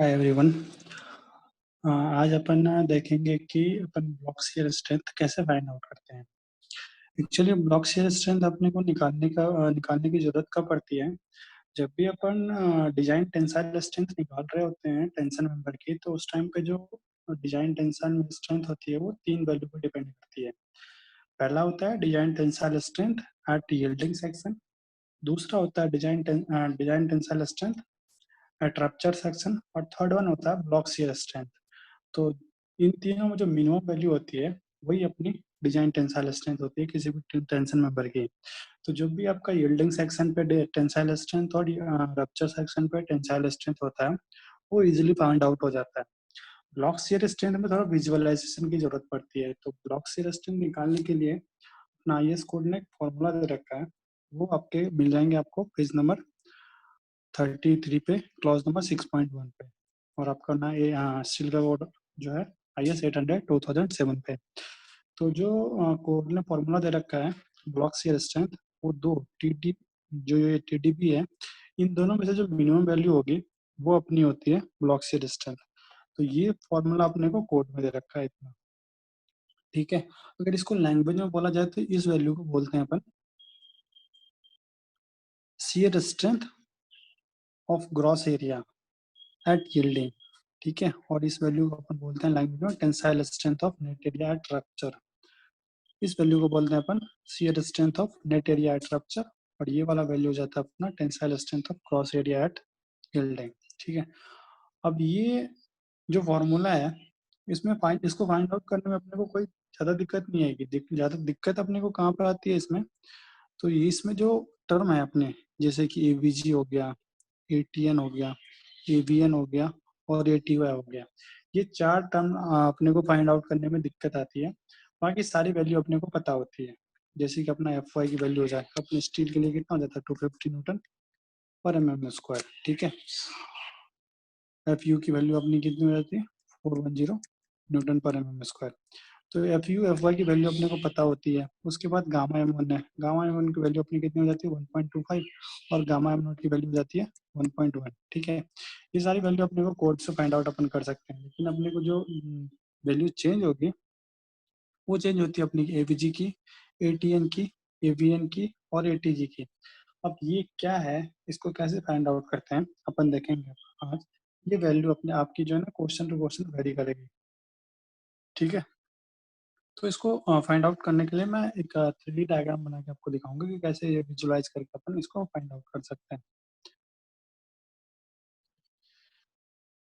Hi everyone. आज अपन देखेंगे कि अपन ब्लॉक शियर स्ट्रेंथ कैसे फाइंड आउट करते हैं। एक्चुअली ब्लॉक शियर स्ट्रेंथ अपने को निकालने की जरूरत कब पड़ती है, जब भी अपन डिजाइन टेंसाइल स्ट्रेंथ निकाल रहे होते हैं टेंशन मेंबर की, तो उस टाइम पे जो डिजाइन टेंसाइल स्ट्रेंथ होती है वो तीन वैल्यू पर डिपेंड करती है। पहला होता है design tensile strength eight yielding section. दूसरा होता है design tensile strength eight rupture section, और थर्ड वन होता है ब्लॉक शियर स्ट्रेंथ। तो इन तीनों में जो मिनिमम वैल्यू होती है वही अपनी डिजाइन टेंसाइल स्ट्रेंथ होती है किसी भी टेंशन मेंबर की। तो जो भी आपका यील्डिंग सेक्शन पे टेंसाइल स्ट्रेंथ और रप्चर सेक्शन पे टेंसाइल स्ट्रेंथ होता है वो इजीली फाइंड आउट हो जाता है। ब्लॉक शियर स्ट्रेंथ में थोड़ा विजुअलाइजेशन की जरूरत पड़ती है। तो ब्लॉक शियर स्ट्रेंथ निकालने के लिए अपना आईएस कोड ने एक फॉर्मूला दे रखा है, वो आपके मिल जाएंगे आपको पेज नंबर 33 पे, क्लॉज नंबर 6.1 पे। और आपका ना ये स्टील का कोड जो है IS 800 2007 पे। तो जो कोड ने फॉर्मूला दे रखा है ब्लॉक शियर स्ट्रेंथ, वो दो टी जो ये TDB है, इन दोनों में से जो मिनिमम वैल्यू होगी वो अपनी होती है ब्लॉक शियर स्ट्रेंथ। तो ये फॉर्मूला अपने को कोड में दे रखा है इतना। ठीक है, अगर इसको लैंग्वेज में बोला जाए तो इस वैल्यू को बोलते हैं अपन shear strength of gross area at yielding. ठीक है, और इस वैल्यू को अपन बोलते हैं लैंग्वेज में tensile strength of net area at rupture. इस वैल्यू को बोलते हैं अपन shear strength of net area at rupture, और ये वाला वैल्यू हो जाता है अपना tensile strength of cross area at yielding. ठीक है, अब ये जो फॉर्मूला है इसको फाइंड आउट करने में अपने को कोई ज्यादा दिक्कत नहीं आएगी। ज्यादा दिक्कत अपने को कहाँ पर आती है इसमें, तो ये इसमें जो टर्म है अपने, जैसे कि AVG हो गया, ATN हो गया, AVN हो गया और ATY हो गया, ये चार टर्म अपने को फाइंड आउट करने में दिक्कत आती है। बाकी सारी वैल्यू अपने को पता होती है। जैसे कि अपना FY की वैल्यू हो जाए, अपने स्टील के लिए कितना हो जाता है 250 न्यूटन पर mm²। ठीक है, FU की वैल्यू अपनी कितनी हो जाती है 410 न्यूटन पर mm²। तो FU FY की वैल्यू अपने को पता होती है। उसके बाद गामा M1 है, गामा M1 की वैल्यू अपनी कितनी हो जाती है 1.25, और गामा M0 की वैल्यू हो जाती है 1.1। ठीक है, ये सारी वैल्यू अपने को कोड से फाइंड आउट अपन कर सकते हैं, लेकिन अपने को जो वैल्यू चेंज होगी वो चेंज होती है अपनी AVG की, ATN की, AVN की और ATG की। अब ये क्या है, इसको कैसे फाइंड आउट करते हैं अपन देखेंगे आज। ये वैल्यू अपने आपकी जो है ना क्वेश्चन टू क्वेश्चन वेरी करेगी। ठीक है, तो इसको फाइंड आउट करने के लिए मैं एक 3D डायग्राम बना के आपको दिखाऊंगा कि कैसे ये विजुलाइज करके अपन इसको फाइंड आउट कर सकते हैं।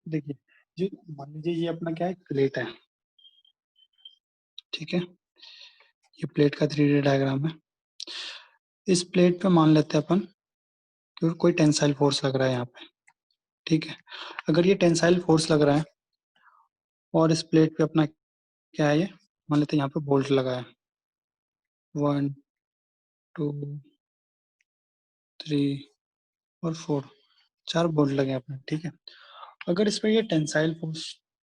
देखिए, जो मान लीजिए ये अपना क्या है, प्लेट है। ठीक है, ये प्लेट का 3D डायग्राम है। इस प्लेट पे मान लेते हैं अपन कि कोई टेंसाइल फोर्स लग रहा है यहाँ पे। ठीक है, अगर ये टेंसाइल फोर्स लग रहा है और इस प्लेट पे अपना क्या है, ये मान लेते हैं यहाँ पे बोल्ट लगा है, 1 2 3 और 4, 4 बोल्ट लगे हैं अपने। ठीक है, अगर इस पे ये टेंसाइल फोर्स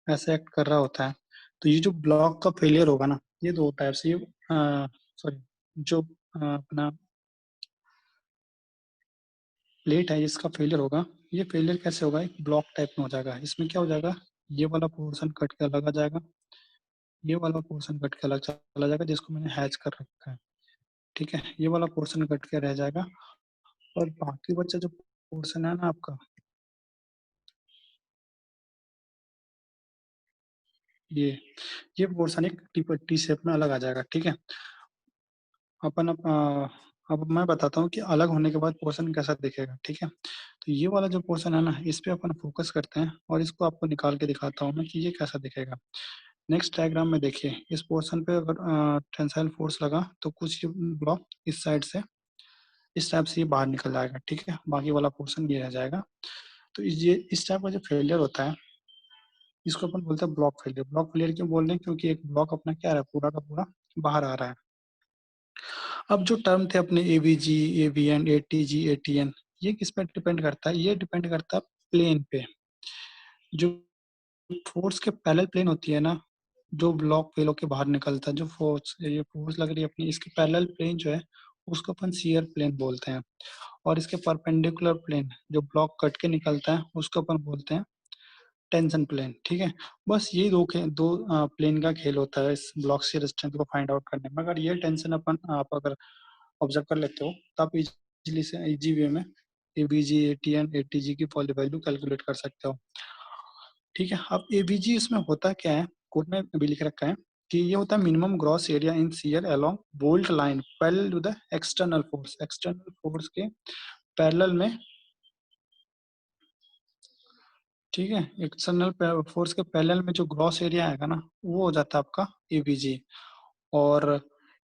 ऐसे एक्ट कर रहा होता है, तो ये जो ब्लॉक का फेलियर होगा ना, ये दो टाइप से, ये सॉरी, जो अपना प्लेट है इसका फेलियर होगा। ये फेलियर कैसे होगा, एक ब्लॉक टाइप में हो जाएगा। इसमें क्या हो जाएगा, ये वाला पोर्शन कट के अलग आ जाएगा, ये वाला पोर्शन कट के अलग चला जाएगा जिसको मैंने हैच कर रखा है। ठीक है, ये वाला पोर्शन कट के रह जाएगा, और बाकी बचा जो पोर्शन है ना आपका, ये ये पोर्शन एक टी शेप में अलग आ जाएगा। ठीक है, अपन अब मैं बताता हूँ कि अलग होने के बाद पोर्शन कैसा दिखेगा। ठीक है, तो ये वाला जो पोर्शन है ना, इस पे अपन फोकस करते हैं और इसको आपको निकाल के दिखाता हूँ मैं कि ये कैसा दिखेगा। नेक्स्ट डायग्राम में देखिए, इस पोर्शन पे अगर टेंसाइल फोर्स लगा तो कुछ ब्लॉक इस साइड से इस टाइप से ये बाहर निकल जाएगा। ठीक है, बाकी वाला पोर्शन ये रह जाएगा। तो ये इस टाइप का जो फेलियर होता है इसको अपन बोलते हैं ब्लॉक फेलियर। ब्लॉक फेलियर क्यों बोल रहे हैं, क्योंकि एक ब्लॉक अपना क्या है, पूरा का पूरा बाहर आ रहा है। अब जो टर्म थे अपने AVG, AVN, ATG, ATN, ये किस पे डिपेंड करता है, ये डिपेंड करता है प्लेन पे। जो फोर्स के पैरेलल प्लेन होती है ना, जो ब्लॉक फेल होके बाहर निकलता है, जो फोर्स ये फोर्स लग रही है अपनी, इसके पैरेलल प्लेन जो है उसको अपन शियर प्लेन बोलते हैं। और इसके परपेंडिकुलर प्लेन जो ब्लॉक कट के निकलता है उसको अपन बोलते हैं टेंशन प्लेन, ठीक है। बस ये दो प्लेन का खेल होता है इस ब्लॉक शियर स्ट्रेंथ को फाइंड आउट करने में। अगर ये टेंशन अपन आप अगर ऑब्जर्व कर लेते हो तो आप इजीली से इजी वे में एबीजी, एटीएन, एटीजी की पॉली वैल्यू कैलकुलेट कर सकते हो, ठीक है। अब एबीजी इसमें होता क्या है, कोड में भी लिख रखा है कि ये होता है minimum gross area in shear along bolt line parallel to the external force. External force के पैरेलल में, ठीक है, एक्सटर्नल फोर्स के पैरेलल में जो ग्रॉस एरिया आएगा ना वो हो जाता है आपका एबीजी, और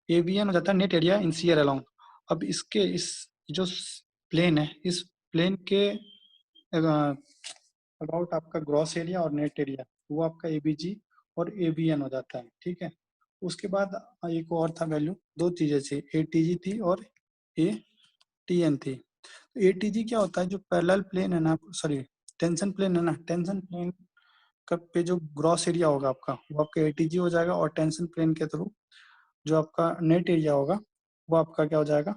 एबीएन हो जाता है net area in shear along. अब इसके इस जो प्लेन है, इस प्लेन के अबाउट आपका ग्रॉस एरिया और नेट एरिया वो आपका एबीजी और एबीएन हो जाता है, ठीक है। उसके बाद एक और था वैल्यू, दो चीजें थी, एटीजी थी और एटीएन थी। एटीजी क्या होता है, जो पैरेलल प्लेन है ना, सॉरी टेंशन प्लेन है ना, टेंशन प्लेन का पे जो ग्रॉस एरिया होगा आपका वो आपका एटीजी हो जाएगा, और टेंशन प्लेन के थ्रू जो आपका नेट एरिया होगा वो आपका क्या हो जाएगा,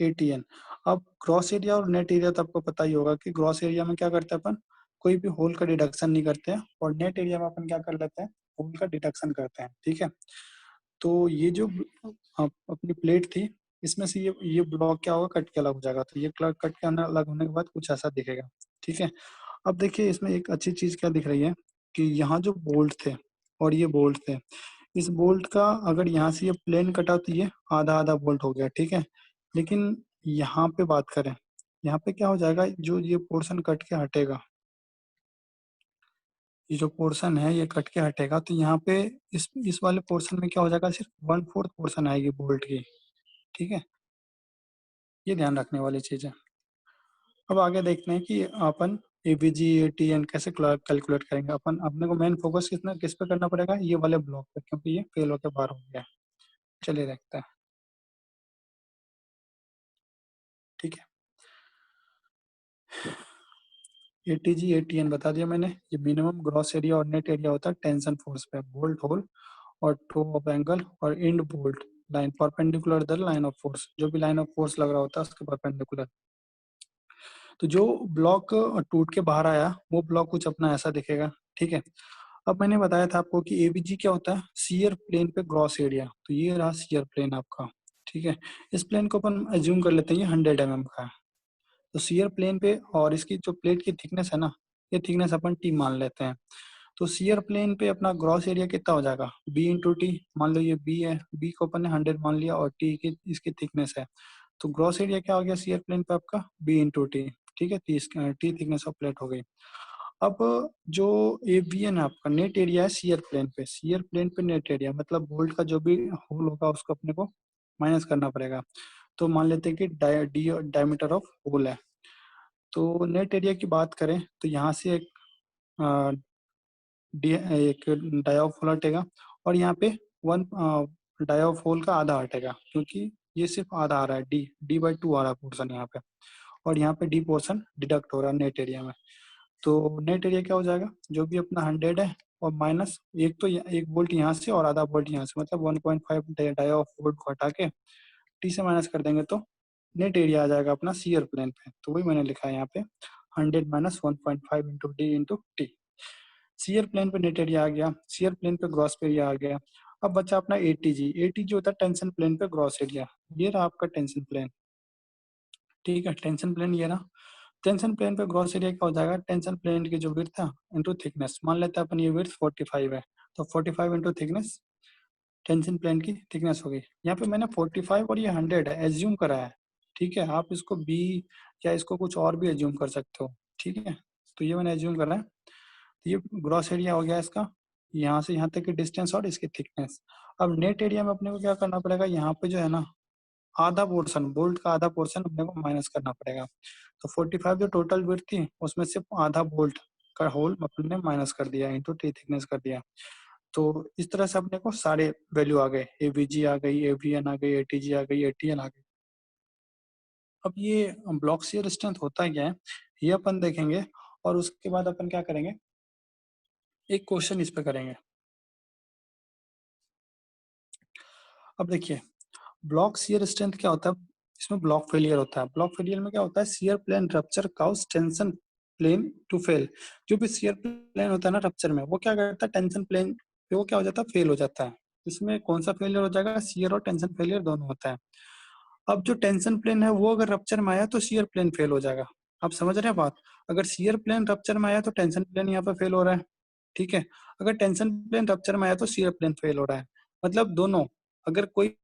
एटीएन। अब ग्रॉस एरिया और नेट एरिया तो आपको पता ही होगा कि ग्रॉस एरिया में क्या करते हैं अपन, कोई भी होल का डिडक्शन नहीं करते हैं, और नेट एरिया में अपन क्या कर लेते हैं, होल का डिडक्शन करते हैं, ठीक है। तो ये जो अपनी प्लेट थी, इसमें से ये ब्लॉक क्या होगा, कट के अलग हो जाएगा। तो ये कट के अलग होने के बाद कुछ ऐसा दिखेगा, ठीक है। अब देखिए इसमें एक अच्छी चीज क्या दिख रही है कि यहाँ जो बोल्ट थे और ये बोल्ट थे, इस बोल्ट का अगर यहाँ से ये प्लेन कटा तो ये आधा आधा बोल्ट हो गया, ठीक है। लेकिन यहाँ पे बात करें, यहाँ पे क्या हो जाएगा, जो ये पोर्शन कट के हटेगा, ये जो पोर्शन है ये कट के हटेगा, तो यहाँ पे इस वाले पोर्शन में क्या हो जाएगा, सिर्फ 1/4 पोर्शन आएगी बोल्ट की, ठीक है। ये ध्यान रखने वाली चीज है। अब आगे देखते हैं कि अपन एबीजी एटीएन कैसे कैलकुलेट करेंगे। अपन अपने को मेन फोकस किस पे करना पड़ेगा, ये वाले ब्लॉक पे, क्योंकि ये फेल होकर बाहर हो गया है। चलिए देखते हैं, ठीक है। एटीजी एटीएन बता दिया मैंने, ये मिनिमम ग्रॉस एरिया और नेट एरिया होता है टेंशन फोर्स पे, बोल्ट होल और टो ऑफ एंगल और end bolt line perpendicular the line of force, जो भी लाइन ऑफ फोर्स लग रहा होता है उसके परपेंडिकुलर। तो जो ब्लॉक टूट के बाहर आया वो ब्लॉक कुछ अपना ऐसा दिखेगा, ठीक है। अब मैंने बताया था आपको कि एबीजी क्या होता है, शियर प्लेन पे ग्रॉस एरिया, तो ये रहा शियर प्लेन आपका, ठीक है। इस प्लेन को अपन एज्यूम कर लेते हैं ये 100 mm का है। तो शियर प्लेन पे, और इसकी जो प्लेट की थिकनेस है ना, ये थिकनेस अपन टी मान लेते हैं। तो शियर प्लेन पे अपना ग्रॉस एरिया कितना हो जाएगा, बी इंटू टी। मान लो ये बी है, बी को अपन ने 100 मान लिया, और टी की इसकी थिकनेस है, तो ग्रॉस एरिया क्या हो गया शियर प्लेन पे आपका, बी इंटू टी, ठीक है। टी थिकनेस ऑफ प्लेट हो गई। अब जो एबीएन है आपका, नेट एरिया है शियर प्लेन पे, शियर प्लेन पे नेट एरिया मतलब बोल्ट का जो भी होल होगा उसको अपने को माइनस करना पड़ेगा। तो मान लेते हैं कि डायमीटर ऑफ होल है। तो नेट एरिया की बात करें तो यहाँ से एक डायाफ होल हटेगा, और यहाँ पे वन डायाफ होल का आधा हटेगा, क्योंकि ये सिर्फ आधा आ रहा है, डी/2 आ रहा है पोर्सन यहाँ पे, और यहाँ पे डी पोर्शन डिडक्ट हो रहा है नेट एरिया में। तो नेट एरिया क्या हो जाएगा, जो भी अपना 100 है और माइनस एक, तो एक वोल्ट यहाँ से और आधा वोल्ट यहाँ से, मतलब 1.5 डाया वोल्ट को हटा के टी से माइनस कर देंगे तो नेट एरिया आ जाएगा अपना सीयर प्लेन पे। तो वही मैंने लिखा है यहाँ पे 100 minus 1.5 into D into T. Shear plane पे नेट एरिया आ गया, सीयर प्लेन पे ग्रॉस एरिया आ गया। अब बचा अपना एटीजी। एटीजी होता है टेंशन प्लेन पे ग्रॉस एरिया। ये रहा आपका टेंशन प्लेन, ठीक है। टेंशन प्लेन ये रहा। टेंशन प्लेन पे ग्रॉस एरिया क्या हो जाएगा, टेंशन प्लेन की जो विड्थ है इंटू थिकनेस। मान लेते हैं अपन ये विड्थ 45 है, तो 45 इंटू थिकनेस, टेंशन प्लेन की थिकनेस हो गई। यहाँ पे मैंने 45 और ये 100 है एज्यूम करा है, ठीक है। आप इसको बी या इसको कुछ और भी एज्यूम कर सकते हो, ठीक है। तो ये मैंने एज्यूम करा है। तो ये ग्रॉस एरिया हो गया इसका, यहाँ से यहाँ तक की डिस्टेंस और इसकी थिकनेस। अब नेट एरिया में अपने को क्या करना पड़ेगा, यहाँ पे जो है ना आधा पोर्शन, बोल्ट का आधा पोर्शन अपने को माइनस करना पड़ेगा। तो 45 जो टोटल विड्थ थी उसमें से आधा बोल्ट का होल अपने ने माइनस कर दिया, इंटू टी थिकनेस कर दिया। तो इस तरह से अपने को सारे वैल्यू आ गए, एवीजी आ गई, एवीएन आ गई, एटीजी आ गई, एटीएन आ गई। अब ये ब्लॉक शियर स्ट्रेंथ होता क्या है ये अपन देखेंगे, और उसके बाद अपन क्या करेंगे, एक क्वेश्चन इस पे करेंगे। अब देखिए ब्लॉक शियर स्ट्रेंथ क्या होता है, इसमें ब्लॉक फेलियर होता है। ब्लॉक फेलियर में क्या होता है, shear plane rupture cause tension plane to fail. जो भी शियर प्लेन होता है ना रप्चर में, वो क्या करता है, टेंशन प्लेन पे वो क्या हो जाता है, फेल हो जाता है। इसमें कौन सा फेलियर हो जाएगा, शियर और टेंशन फेलियर दोनों होता है। अब जो टेंशन प्लेन है वो अगर रप्चर में आया तो शियर प्लेन फेल हो जाएगा। आप समझ रहे हैं बात। अगर शियर प्लेन रप्चर में आया तो टेंशन प्लेन यहाँ पे फेल हो रहा है, ठीक है। अगर टेंशन प्लेन रप्चर में आया तो शियर प्लेन फेल हो रहा है। मतलब दोनों, अगर कोई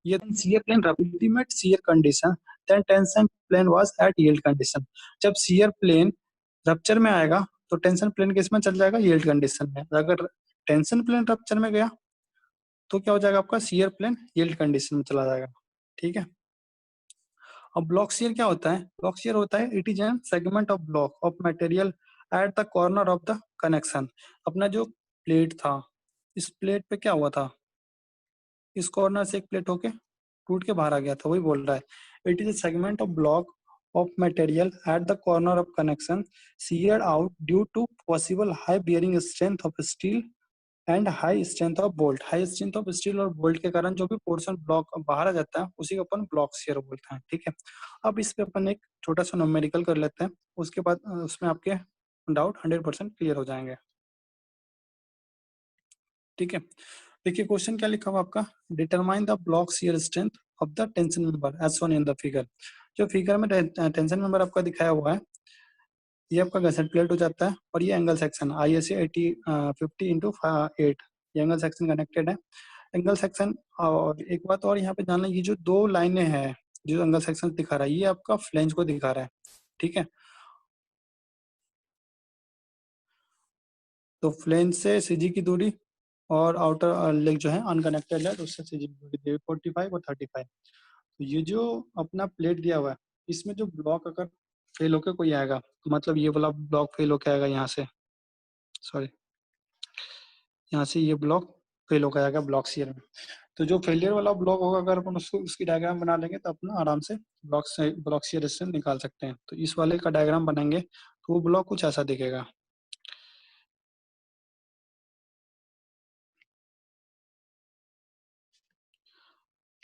ये shear plane ultimate shear condition, then tension plane was at yield condition। जब shear plane रप्चर में आएगा तो टेंशन प्लेन किस में चल जाएगा, यील्ड कंडीशन में। अगर टेंशन प्लेन रप्चर में गया तो क्या हो जाएगा आपका, शियर प्लेन यील्ड कंडीशन में चला जाएगा, ठीक है। अब ब्लॉक शियर क्या होता है, ब्लॉक शियर होता है it is an segment of block of material at the corner of the connection. अपना जो प्लेट था, इस प्लेट पे क्या हुआ था, इस कॉर्नर से एक प्लेट होके टूट के बाहर आ गया था, वही बोल रहा है। It is a segment of block of material at the corner of connection sheared out due to possible high bearing strength of steel and high strength of bolt. High strength of steel और bolt के कारण जो भी portion block बाहर आ जाता है उसी को अपन ब्लॉक शियर बोलते हैं, ठीक है। अब इस पे अपन एक छोटा सा न्यूमेरिकल कर लेते हैं, उसके बाद उसमें आपके डाउट 100% क्लियर हो जाएंगे, ठीक है। देखिए क्वेश्चन क्या लिखा हुआ आपका, determine the block shear strength of the tension member as shown in the figure. जो फिगर में टेंशन मेंबर आपका दिखाया हुआ है, ये आपका गसेट प्लेट हो जाता है और ये angle section I S 50 into 8, ये एंगल सेक्शन कनेक्टेड है। एंगल सेक्शन, और एक बात और यहाँ पे जानना, ये जो दो लाइनें हैं जो एंगल सेक्शन दिखा रहा है, ये आपका फ्लेंज को दिखा रहा है, ठीक है। तो फ्लेंज से सीजी की दूरी और आउटर लेग जो है अनकनेक्टेड है, तो उससे सीजी की दूरी दी 45 और 35। तो ये जो अपना प्लेट दिया हुआ है, इसमें जो ब्लॉक अगर फेल होकर कोई आएगा, तो मतलब ये वाला ब्लॉक फेल होकर आएगा यहाँ से, सॉरी, यहाँ से ये ब्लॉक फेल होकर आएगा ब्लॉक शियर में। तो जो फेलियर वाला ब्लॉक होगा, अगर अपन उसको उसकी डायग्राम बना लेंगे तो अपना आराम से ब्लॉक शियर रेजिस्टेंस निकाल सकते हैं। तो इस वाले का डायग्राम बनाएंगे तो वो ब्लॉक कुछ ऐसा दिखेगा।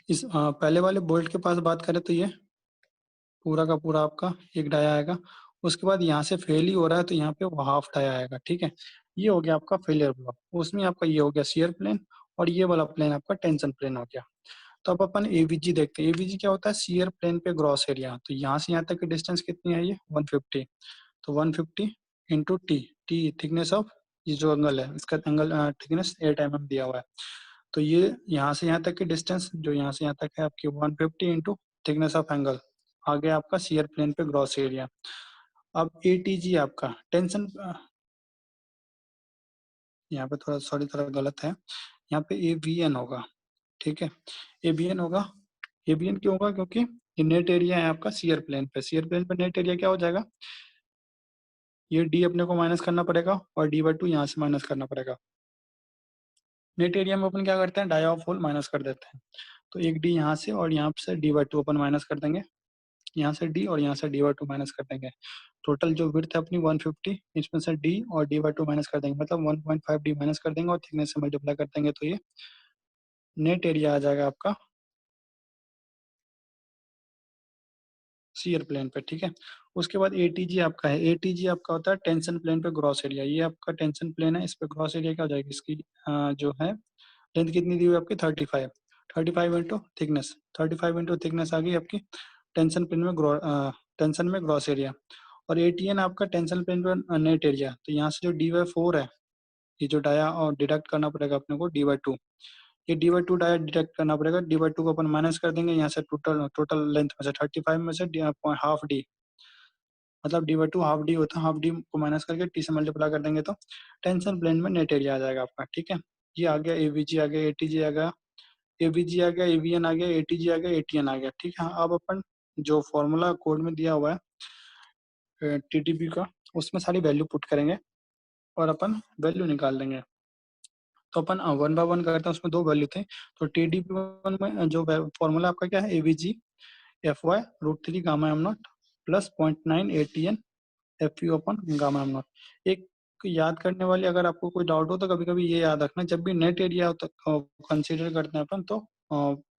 इस पहले वाले बोल्ट के पास बात करें तो ये पूरा का पूरा आपका एक डाया आएगा। उसके बाद यहाँ से फेल ही हो रहा है तो यहाँ पे वो हाफ डाया आएगा, ठीक है। ये हो गया आपका फेलियर ब्लॉक। उसमें आपका ये हो गया शियर प्लेन, और ये वाला प्लेन आपका टेंशन प्लेन हो गया। तो अब अपन एवीजी देखते हैं। एवीजी क्या होता है, शियर प्लेन पे ग्रॉस एरिया। तो यहाँ से यहाँ तक की डिस्टेंस कितनी है, ये 150। तो 150 into T, T thickness of ये जो एंगल है, इसका एंगल थिकनेस 8 mm दिया हुआ है। तो ये यहाँ से यहाँ तक की डिस्टेंस जो यहाँ से यहाँ तक है आपकी 150 इंटू थिकनेस ऑफ एंगल, आ गया आपका शियर प्लेन पे ग्रॉस एरिया। अब एटीजी आपका टेंशन, यहाँ पे थोड़ा सॉरी थोड़ा गलत है, यहाँ पे एवीएन होगा, ठीक है। एबीएन होगा। एबीएन क्यों होगा, क्योंकि ये नेट एरिया है आपका शियर प्लेन पे। शियर प्लेन पे नेट एरिया क्या हो जाएगा, ये डी अपने को माइनस करना पड़ेगा और डी/2 यहाँ से माइनस करना पड़ेगा। नेट एरिया में अपन क्या करते हैं, डाया ऑफ होल माइनस कर देते हैं। तो एक डी यहाँ से और यहाँ से डी/2 अपन माइनस कर देंगे, यहाँ से डी और यहाँ से डी/2 माइनस कर देंगे। टोटल जो विड्थ है अपनी 150, इसमें से डी और डी/2 माइनस कर देंगे, मतलब 1.5 डी माइनस कर देंगे और थिकनेस से मल्टीप्लाई कर देंगे, तो ये नेट एरिया आ जाएगा आपका शियर प्लेन पे, ठीक है। उसके बाद एटीजी आपका है। एटीजी आपका होता है टेंशन प्लेन पे ग्रॉस एरिया। ये आपका टेंशन प्लेन है, इस पे ग्रॉस एरिया क्या हो जाएगी, इसकी जो है लेंथ कितनी दी हुई है आपकी 35। 35 इंटू थिकनेस, 35 इंटू थिकनेस आ गई आपकी टेंशन प्लेन में टेंशन में ग्रॉस एरिया। और एटीएन आपका टेंशन प्लेन पे नेट एरिया। तो यहाँ से जो dy/4 है, ये जो डाया और डिडक्ट करना पड़ेगा अपने को dy/2, ये dy/2 डायरेक्ट डिडक्ट करना पड़ेगा। dy/2 को अपन माइनस कर देंगे यहाँ से, टोटल टोटल लेंथ में से 35 में से हाफ डी, मतलब dy/2 हाफ डी होता है, हाफ डी को माइनस करके टी से मल्टीप्लाई कर देंगे तो टेंशन प्लेन में नेट एरिया आ जाएगा आपका, ठीक है। ये आ गया एवीजी, आ गया एटीजी, आ गया एवीजी, आ गया एवीएन, आ गया एटीजी, आ गया एटीएन, आ गया, ठीक है। अब अपन जो फॉर्मूला कोड में दिया हुआ है टीटीपी का, उसमें सारी वैल्यू पुट करेंगे और अपन वैल्यू निकाल देंगे। तो अपन 1 बाय 1 करते हैं, उसमें दो वैल्यू थे। तो टीडीपी1 में जो फॉर्मूला आपका क्या है, AVG FY√3 gamma m not plus 0.9 ATN FU upon gamma m not. एक को याद करने वाली अगर आपको कोई डाउट हो तो कभी कभी ये याद रखना, जब भी नेट एरिया कंसीडर करते हैं अपन तो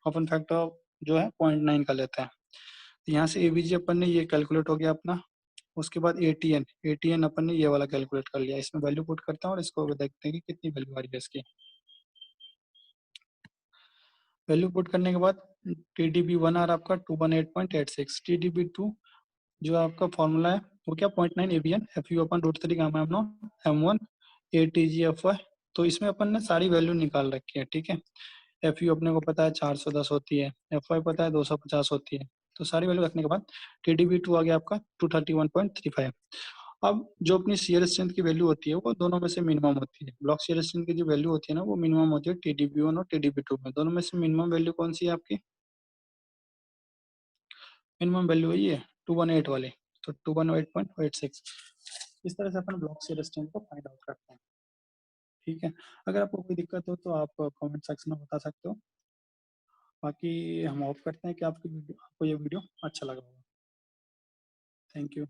अपन फैक्टर जो है 0.9 का लेते हैं। तो यहाँ से एवीजी अपन ने ये कैलकुलेट हो गया अपना। उसके बाद एटीएन, एटीएन अपन ने ये वाला कैलकुलेट कर लिया। इसमें वैल्यू पुट करते हैं और इसको देखते हैं कि कितनी वैल्यू आ रही है इसकी। वैल्यू पुट करने के बाद TDB1 आ रहा है आपका 218.86, TDB2 जो आपका फॉर्मूला है वो क्या 0.9 ABN FU upon √3 gamma am not M1 ATGFY। तो इसमें अपन ने सारी वैल्यू निकाल रखी है, ठीक है। FU अपने को पता है 410 होती है, FY पता है 250 होती है। तो सारी वैल्यू रखने के बाद TDB2 आ गया आपका 231.35। अब जो अपनी शियर स्ट्रेंथ की वैल्यू होती है वो दोनों में से मिनिमम होती है। ब्लॉक शियर स्ट्रेंथ की जो वैल्यू होती है ना वो मिनिमम होती है TDB1 और TDB2 में। दोनों में से मिनिमम वैल्यू कौन सी है आपकी? मिनिमम वैल्यू वही है 218 वाली, तो 218.86। इस तरह से अपन ब्लॉक शियर स्ट्रेंथ को फाइंड आउट करते हैं, ठीक है। अगर आपको कोई दिक्कत हो तो आप कमेंट सेक्शन में बता सकते हो। बाकी हम होप करते हैं कि आपकी वीडियो, आपको ये वीडियो अच्छा लगा होगा। Thank you.